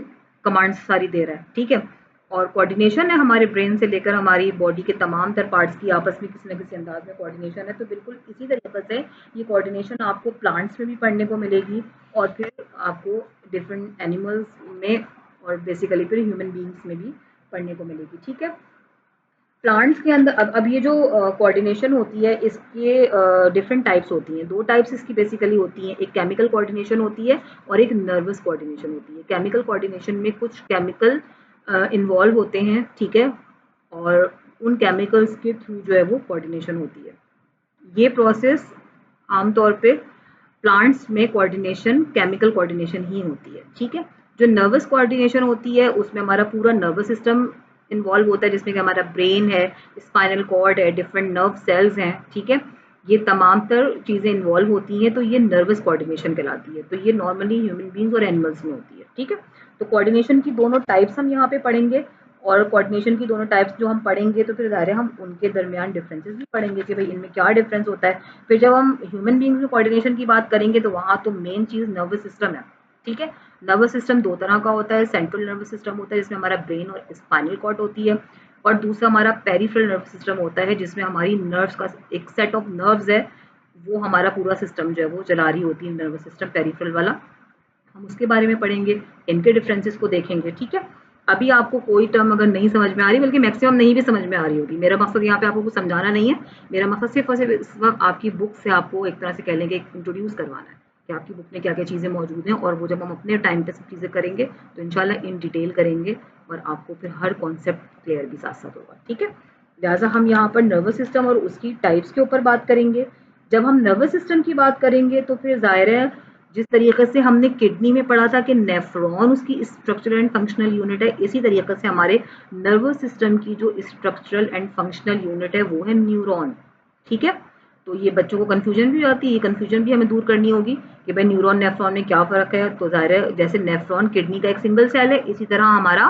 कमांड्स सारी दे रहा है। ठीक है, और कोऑर्डिनेशन है हमारे ब्रेन से लेकर हमारी बॉडी के तमाम तर पार्ट्स की आपस में किसी न किसी अंदाज में कोऑर्डिनेशन है। तो बिल्कुल इसी तरीके से ये कोऑर्डिनेशन आपको प्लांट्स में भी पढ़ने को मिलेगी, और फिर आपको डिफरेंट एनिमल्स में, और बेसिकली फिर ह्यूमन बीइंग्स में भी पढ़ने को मिलेगी। ठीक है, प्लांट्स के अंदर अब ये जो कोऑर्डिनेशन होती है इसके डिफरेंट टाइप्स होती हैं। दो टाइप्स इसकी बेसिकली होती हैं, एक केमिकल कोऑर्डिनेशन होती है और एक नर्वस कोऑर्डिनेशन होती है। केमिकल कोऑर्डिनेशन में कुछ केमिकल इन्वॉल्व होते हैं। ठीक है, और उन केमिकल्स के थ्रू जो है वो कोऑर्डिनेशन होती है। ये प्रोसेस आमतौर पे प्लांट्स में कोऑर्डिनेशन केमिकल कोऑर्डिनेशन ही होती है। ठीक है, जो नर्वस कोऑर्डिनेशन होती है उसमें हमारा पूरा नर्वस सिस्टम इन्वॉल्व होता है, जिसमें कि हमारा ब्रेन है, स्पाइनल कॉर्ड है, डिफरेंट नर्व सेल्स हैं। ठीक है, ये तमाम तर चीज़ें इन्वॉल्व होती हैं, तो ये नर्वस कोऑर्डिनेशन कहलाती है। तो ये नॉर्मली ह्यूमन बींग्स और एनिमल्स में होती है। ठीक है, तो कोऑर्डिनेशन की दोनों टाइप्स हम यहाँ पे पढ़ेंगे, और कोऑर्डिनेशन की दोनों टाइप्स जो हम पढ़ेंगे तो फिर ज़ाहिर है हम उनके दरमियान डिफरेंसेस भी पढ़ेंगे कि भाई इनमें क्या डिफरेंस होता है। फिर जब हम ह्यूमन बींग्स में कोऑर्डिनेशन की बात करेंगे तो वहाँ तो मेन चीज़ नर्वस सिस्टम है। ठीक है, नर्वस सिस्टम दो तरह का होता है। सेंट्रल नर्वस सिस्टम होता है जिसमें हमारा ब्रेन और स्पाइनल कॉर्ड होती है, और दूसरा हमारा पेरिफेरल नर्वस सिस्टम होता है जिसमें हमारी नर्व्स का एक सेट ऑफ नर्व्स है, वो हमारा पूरा सिस्टम जो है वो चला रही होती है, नर्वस सिस्टम पेरिफेरल वाला। हम उसके बारे में पढ़ेंगे, इनके डिफरेंसेस को देखेंगे। ठीक है, अभी आपको कोई टर्म अगर नहीं समझ में आ रही, बल्कि मैक्सिमम नहीं भी समझ में आ रही होगी, मेरा मकसद यहाँ पे आपको कुछ समझाना नहीं है। मेरा मकसद सिर्फ और सिर्फ इस वक्त आपकी बुक से आपको एक तरह से कह लेंगे इंट्रोड्यूस करवाना है कि आपकी बुक में क्या क्या चीज़ें मौजूद हैं, और वो जब हम अपने टाइम पे सब चीज़ें करेंगे तो इंशाल्लाह इन डिटेल करेंगे, और आपको फिर हर कॉन्सेप्ट क्लियर भी साथ साथ होगा। ठीक है, लिहाजा हम यहाँ पर नर्वस सिस्टम और उसकी टाइप्स के ऊपर बात करेंगे। जब हम नर्वस सिस्टम की बात करेंगे तो फिर जाहिर है जिस तरीके से हमने किडनी में पढ़ा था कि नेफ्रॉन उसकी स्ट्रक्चरल एंड फंक्शनल यूनिट है, इसी तरीके से हमारे नर्वस सिस्टम की जो स्ट्रक्चरल एंड फंक्शनल यूनिट है वो है न्यूरॉन। ठीक है, तो ये बच्चों को कंफ्यूजन भी आती है, ये कंफ्यूजन भी हमें दूर करनी होगी कि भाई न्यूरॉन नेफ्रॉन में क्या फ़र्क है। तो ज़ाहिर है जैसे नेफ्रॉन किडनी का एक सिंगल सेल है, इसी तरह हमारा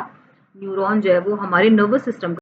न्यूरॉन जो है वो हमारे नर्वस सिस्टम